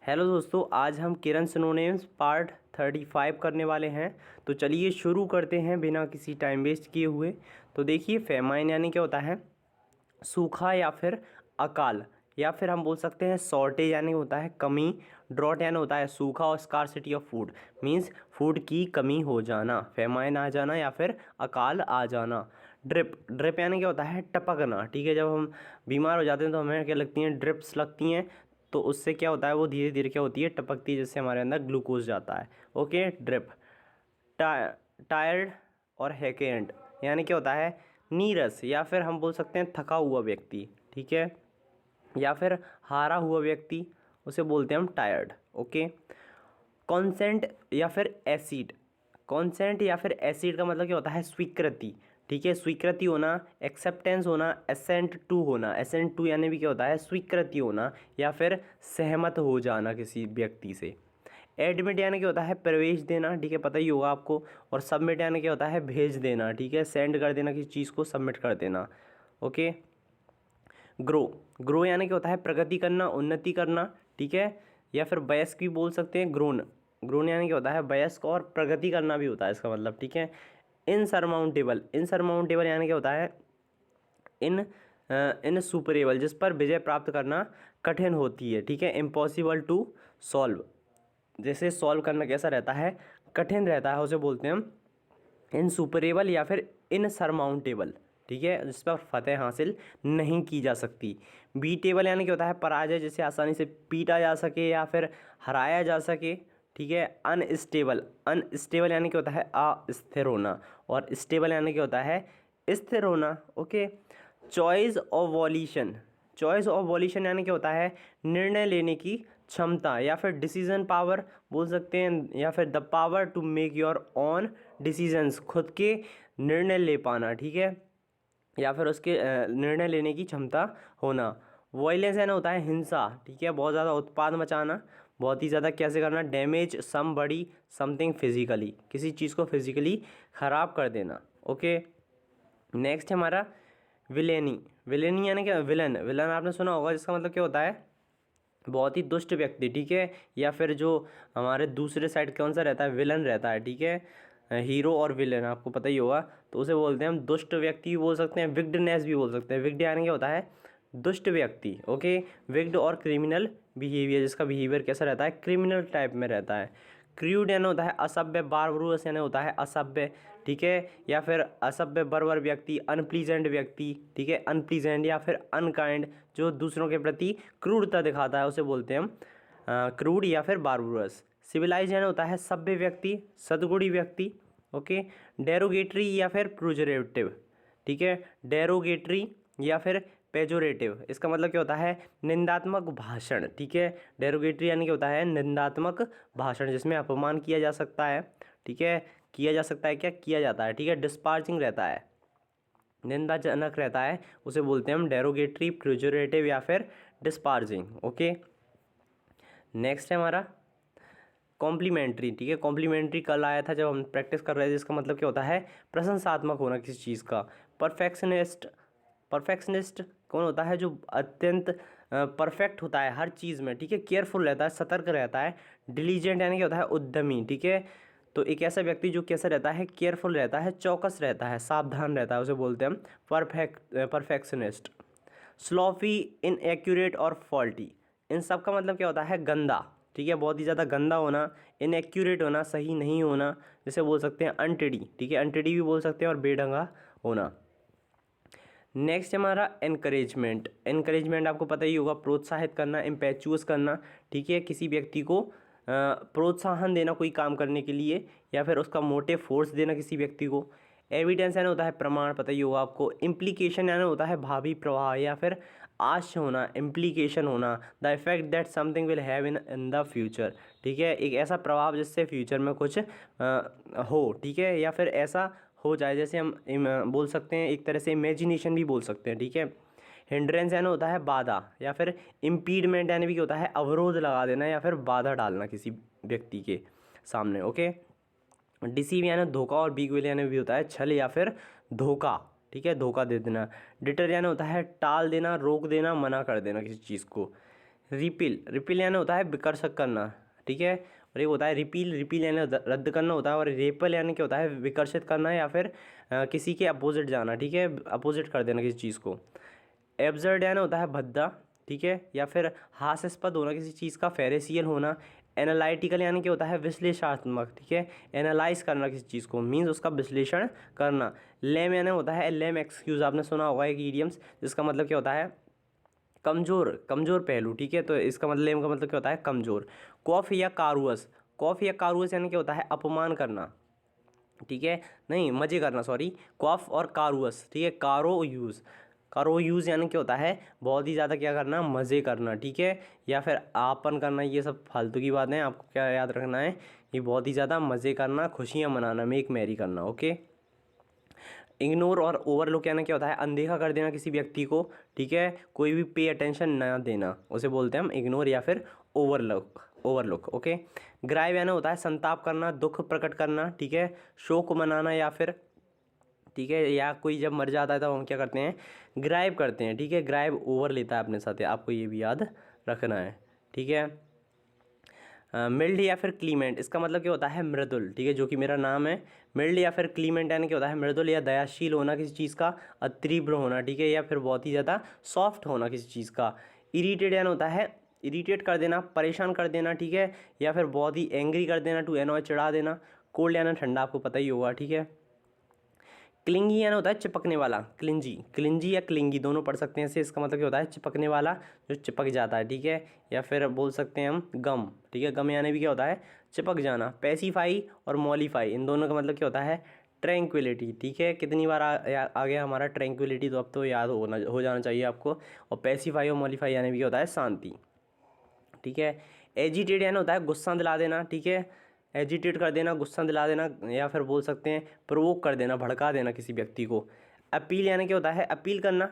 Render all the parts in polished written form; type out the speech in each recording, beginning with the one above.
Hello दोस्तों, आज हम किरण सिनोनिम्स पार्ट 35 करने वाले हैं। तो चलिए शुरू करते हैं बिना किसी टाइम वेस्ट किए हुए। तो देखिए, फेमाइन यानी क्या होता है? सूखा या फिर अकाल, या फिर हम बोल सकते हैं शॉर्टेज यानी होता है कमी। ड्रॉट यानी होता है सूखा और scarcity of food means food की कमी हो जाना, फेमाइन आ जाना या फिर अकाल आ जाना। ड्रिप ड्रिप यानी क्या होता है? टपकना। ठीक है, जब हम बीमार हो जाते हैं तो हमें क्या लगती हैं? ड्रिप्स लगती हैं। तो उससे क्या होता है, वो धीरे धीरे क्या होती है? टपकती है, जिससे हमारे अंदर ग्लूकोज जाता है। Okay, drip. टायर्ड और हैकेंड यानी क्या होता है? नीरस, या फिर हम बोल सकते हैं थका हुआ व्यक्ति। ठीक है, या फिर हारा हुआ व्यक्ति, उसे बोलते हैं हम टायर्ड। ओके। कॉन्सेंट या फिर एसिड। कॉन्सेंट या फिर एसिड का मतलब क्या होता है? स्वीकृति। ठीक है, स्वीकृति होना, एक्सेप्टेंस होना, एसेंट टू होना। एसेंट टू यानी भी क्या होता है? स्वीकृति होना या फिर सहमत हो जाना किसी व्यक्ति से। एडमिट यानी क्या होता है? प्रवेश देना। ठीक है, पता ही होगा आपको। और सबमिट यानी क्या होता है? भेज देना। ठीक है, सेंड कर देना, किसी चीज़ को सबमिट कर देना। ओके। ग्रो ग्रो यानी क्या होता है? प्रगति करना, उन्नति करना। ठीक है, या फिर वयस्क भी बोल सकते हैं। ग्रोन ग्रोन यानी क्या होता है? वयस्क और प्रगति करना भी होता है इसका मतलब। ठीक है। इनसरमाउंटेबल इनसरमाउंटेबल यानी क्या होता है? इन इनसुपरेबल, जिस पर विजय प्राप्त करना कठिन होती है। ठीक है। इम्पॉसिबल टू सॉल्व, जैसे सॉल्व करना कैसा रहता है? कठिन रहता है, उसे बोलते हैं हम इनसुपरेबल या फिर इनसरमाउंटेबल। ठीक है, जिस पर फतेह हासिल नहीं की जा सकती। बीटेबल यानी क्या होता है? पराजय, जिसे आसानी से पीटा जा सके या फिर हराया जा सके। ठीक है। अनस्टेबल अनस्टेबल यानी क्या होता है? अस्थिर होना। और स्टेबल यानी क्या होता है? स्थिर होना। ओके। चॉइस ऑफ वॉल्यूशन यानी क्या होता है? निर्णय लेने की क्षमता, या फिर डिसीजन पावर बोल सकते हैं, या फिर the power to make your own decisions, खुद के निर्णय ले पाना। ठीक है, या फिर उसके निर्णय लेने की क्षमता होना। वॉयलेंस है ना, होता है हिंसा। ठीक है, बहुत ज़्यादा उत्पाद मचाना, बहुत ही ज़्यादा कैसे करना? डैमेज सम बड़ी समथिंग फिजिकली, किसी चीज़ को फिजिकली ख़राब कर देना। ओके। नेक्स्ट है हमारा विलेनी। विलेनी यानी क्या? विलन विलन आपने सुना होगा, जिसका मतलब क्या होता है? बहुत ही दुष्ट व्यक्ति। ठीक है, या फिर जो हमारे दूसरे साइड कौन सा रहता है? विलन रहता है। ठीक है, हीरो और विलन आपको पता ही होगा। तो उसे बोलते हैं हम दुष्ट व्यक्ति भी बोल सकते हैं, विग्डनेस भी बोल सकते हैं। विग्ड यानी क्या होता है? दुष्ट व्यक्ति। ओके। विग्ड और क्रिमिनल बिहेवियर, जिसका बिहेवियर कैसा रहता है? क्रिमिनल टाइप में रहता है। क्रूड यानी होता है असभ्य। बार्बरस यानी होता है असभ्य। ठीक है, या फिर असभ्य बर्बर व्यक्ति, अनप्लीजेंट व्यक्ति। ठीक है, अनप्लीजेंट या फिर अनकाइंड, जो दूसरों के प्रति क्रूरता दिखाता है, उसे बोलते हैं हम क्रूड या फिर बार्बरस। सिविलाइज यानी होता है सभ्य व्यक्ति, सद्गुणी व्यक्ति। ओके। डेरोगेटरी या फिर प्रोजरेटिव। ठीक है, डेरोगेटरी या फिर पेजोरेटिव, इसका मतलब क्या होता है? निंदात्मक भाषण। ठीक है, डेरोगेटरी यानी क्या होता है? निंदात्मक भाषण, जिसमें अपमान किया जा सकता है। ठीक है, किया जा सकता है, क्या किया जाता है? ठीक है, डिस्पार्जिंग रहता है, निंदाजनक रहता है, उसे बोलते हैं हम डेरोगेटरी, प्रोजरेटिव या फिर डिस्पार्जिंग। ओके। नेक्स्ट है हमारा कॉम्प्लीमेंट्री। ठीक है, कॉम्प्लीमेंट्री कल आया था जब हम प्रैक्टिस कर रहे थे। इसका मतलब क्या होता है? प्रशंसात्मक होना किसी चीज़ का। परफेक्शनिस्ट परफेक्शनिस्ट कौन होता है? जो अत्यंत परफेक्ट होता है हर चीज़ में। ठीक है, केयरफुल रहता है, सतर्क रहता है। डिलीजेंट यानी क्या होता है? उद्यमी। ठीक है, तो एक ऐसा व्यक्ति जो कैसा रहता है? केयरफुल रहता है, चौकस रहता है, सावधान रहता है, उसे बोलते हैं हम परफेक्शनिस्ट। स्लॉफी, इनएक्यूरेट और फॉल्टी, इन सब का मतलब क्या होता है? गंदा। ठीक है, बहुत ही ज़्यादा गंदा होना, इनएक्यूरेट होना, सही नहीं होना, जिसे बोल सकते हैं अनटेडी। ठीक है, अनटेडी भी बोल सकते हैं, और बेढंगा होना। नेक्स्ट हमारा एनकरेजमेंट। एनकरेजमेंट आपको पता ही होगा, प्रोत्साहित करना, इम्पेचुअस करना। ठीक है, किसी व्यक्ति को प्रोत्साहन देना कोई काम करने के लिए, या फिर उसका मोटिव फोर्स देना किसी व्यक्ति को। एविडेंस यानी होता है प्रमाण, पता ही होगा आपको। इम्प्लीकेशन यानी होता है भावी प्रभाव या फिर आश होना, इम्प्लीकेशन होना। The effect that something will have in the future. ठीक है, एक ऐसा प्रभाव जिससे फ्यूचर में कुछ हो। ठीक है, या फिर ऐसा हो जाए, जैसे हम बोल सकते हैं एक तरह से इमेजिनेशन भी बोल सकते हैं। ठीक है। हिंड्रेंस यानी होता है बाधा, या फिर इम्पीडमेंट यानी भी क्या होता है? अवरोध लगा देना या फिर बाधा डालना किसी व्यक्ति के सामने। ओके। डिसीव यानी धोखा, और बीगविल यानी भी होता है छल या फिर धोखा। ठीक है, धोखा दे देना। डिटर यानी होता है टाल देना, रोक देना, मना कर देना किसी चीज़ को। रिपील यानी होता है विकर्षक करना, ठीक है। और ये होता है रिपील यानी रद्द करना होता है। और रेपल यानी क्या होता है, विकर्षित करना या फिर किसी के अपोजिट जाना, ठीक है, अपोजिट कर देना किसी चीज़ को। एब्सर्ड यानी होता है भद्दा, ठीक है, या फिर हास्यास्पद होना किसी चीज़ का, फेरेसियल होना। एनालिटिकल यानी क्या होता है, विश्लेषणात्मक, ठीक है, एनालाइज करना किसी चीज़ को, मीन्स उसका विश्लेषण करना। लेम यानी होता है लेम एक्सक्यूज, आपने सुना होगा एक इडियम्स, जिसका मतलब क्या होता है कमज़ोर पहलू, ठीक है। तो इसका मतलब लेम का मतलब क्या होता है कमज़ोर। कॉफ या कारुअस यानी क्या होता है अपमान करना, ठीक है, नहीं मज़े करना, सॉरी, कॉफ और कारुअस, ठीक है। कारो यूज़ यानी क्या होता है बहुत ही ज़्यादा क्या करना, मज़े करना, ठीक है, या फिर आपन करना, ये सब फालतू की बातें हैं। आपको क्या याद रखना है, ये बहुत ही ज़्यादा मज़े करना, खुशियाँ मनाना, मेक मैरी करना, ओके। इग्नोर और ओवरलुक यानी क्या होता है अनदेखा कर देना किसी व्यक्ति को, ठीक है, कोई भी पे अटेंशन ना देना, उसे बोलते हैं हम इग्नोर या फिर ओवरलुक, ओके। ग्राइव यानी होता है संताप करना, दुख प्रकट करना, ठीक है, शोक मनाना या फिर, ठीक है, या कोई जब मर जाता है तो हम क्या करते हैं, ग्राइव करते हैं, ठीक है। ग्राइव ओवर लेता है अपने साथ, आपको ये भी याद रखना है, ठीक है। मिल्ड या फिर क्लीमेंट, इसका मतलब क्या होता है मृदुल, ठीक है, जो कि मेरा नाम है। मिल्ड या फिर क्लीमेंट यानी क्या होता है मृदुल या दयाशील होना किसी चीज़ का, तीव्र होना, ठीक है, या फिर बहुत ही ज़्यादा सॉफ्ट होना किसी चीज़ का। इरीटेड यानी होता है इरीटेट कर देना, परेशान कर देना, ठीक है, या फिर बहुत ही एंग्री कर देना, टू एनॉय, चिढ़ा देना। कोल्ड यानी ठंडा, आपको पता ही होगा, ठीक है। क्लिंगी यानी होता है चिपकने वाला, क्लिंजी या क्लिंगी दोनों पढ़ सकते हैं इसे। इसका मतलब क्या होता है चिपकने वाला, जो चिपक जाता है, ठीक है, या फिर बोल सकते हैं हम गम, ठीक है, गम यानी भी क्या होता है चिपक जाना। पेसिफाई और मॉलिफाई, इन दोनों का मतलब क्या होता है ट्रैंक्विलिटी, ठीक है। कितनी बार आ गया हमारा ट्रैंक्विलिटी, तो अब तो याद हो जाना चाहिए आपको। और पेसिफाई और मॉलिफाई यानी भी क्या होता है शांति, ठीक है। एजिटेड यानी होता है गुस्सा दिला देना, ठीक है, एजिटेट कर देना, गुस्सा दिला देना, या फिर बोल सकते हैं प्रोवोक कर देना, भड़का देना किसी व्यक्ति को। अपील यानी क्या होता है अपील करना,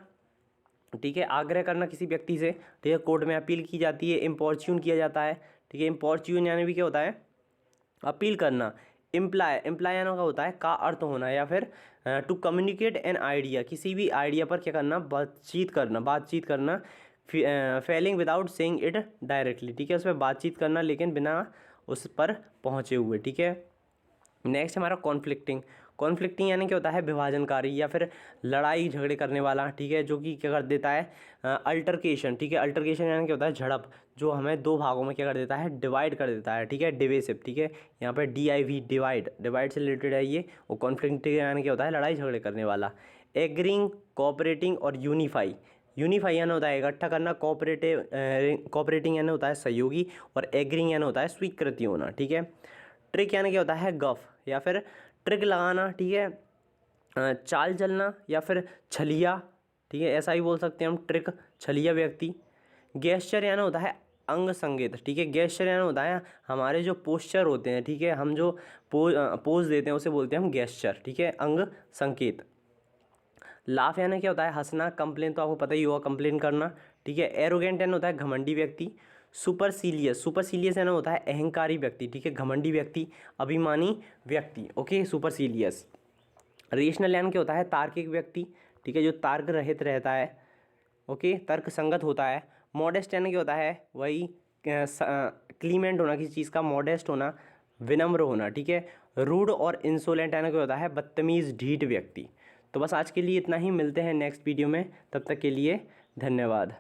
ठीक है, आग्रह करना किसी व्यक्ति से, ठीक है, कोर्ट में अपील की जाती है। इम्पॉर्च्यून किया जाता है, ठीक है, इम्पॉर्च्यून यानी भी क्या होता है अपील करना। इम्प्लाई यानी का होता है का अर्थ होना, या फिर टू कम्युनिकेट एन आइडिया, किसी भी आइडिया पर क्या करना बातचीत करना। Failing without saying it directly, ठीक है, उस पर बातचीत करना लेकिन बिना उस पर पहुँचे हुए, ठीक है। नेक्स्ट हमारा कॉन्फ्लिक्टिंग यानी क्या होता है विभाजनकारी या फिर लड़ाई झगड़े करने वाला, ठीक है, जो कि क्या कर देता है अल्टरकेशन, ठीक है। अल्टरकेशन यानी क्या होता है झड़प, जो हमें दो भागों में क्या कर देता है डिवाइड कर देता है, ठीक है, डिवेसिव, ठीक है, यहाँ पे DIV डिवाइड से रिलेटेड है ये। और कॉन्फ्लिक्टिंग यानी क्या होता है लड़ाई झगड़े करने वाला। एग्रीइंग, कोऑपरेटिंग और यूनिफाई यानी होता है इकट्ठा करना। कोऑपरेटिंग यानी होता है सहयोगी। और एग्रीइंग यानी होता है स्वीकृति होना, ठीक है। ट्रिक यानी क्या होता है गफ या फिर ट्रिक लगाना, ठीक है, चाल चलना या फिर छलिया, ठीक है, ऐसा ही बोल सकते हैं हम ट्रिक, छलिया व्यक्ति। गेस्चर यानी होता है अंग संकेत, ठीक है, गेस्चर यानी होता है हमारे जो पोस्चर होते हैं, ठीक है, हम जो पोज देते हैं उसे बोलते हैं हम गेस्चर, ठीक है, अंग संकेत। लाफ यानी क्या होता है हंसना। कंप्लेन तो आपको पता ही होगा कंप्लेन करना, ठीक है। एरोगेंट यानी होता है घमंडी व्यक्ति। सुपरसीलियस यानी होता है अहंकारी व्यक्ति, ठीक है, घमंडी व्यक्ति, अभिमानी व्यक्ति, ओके, सुपरसीलियस। रेशनल यानी क्या होता है तार्किक व्यक्ति, ठीक है, जो तर्क रहित रहता है, ओके, तर्क संगत होता है। मॉडेस्ट यानी क्या होता है वही क्लीमेंट होना किसी चीज़ का, मॉडेस्ट होना, विनम्र होना, ठीक है। रूड और इंसोलेंट यानी क्या होता है बदतमीज़ ढीठ व्यक्ति। तो बस आज के लिए इतना ही, मिलते हैं नेक्स्ट वीडियो में, तब तक के लिए धन्यवाद।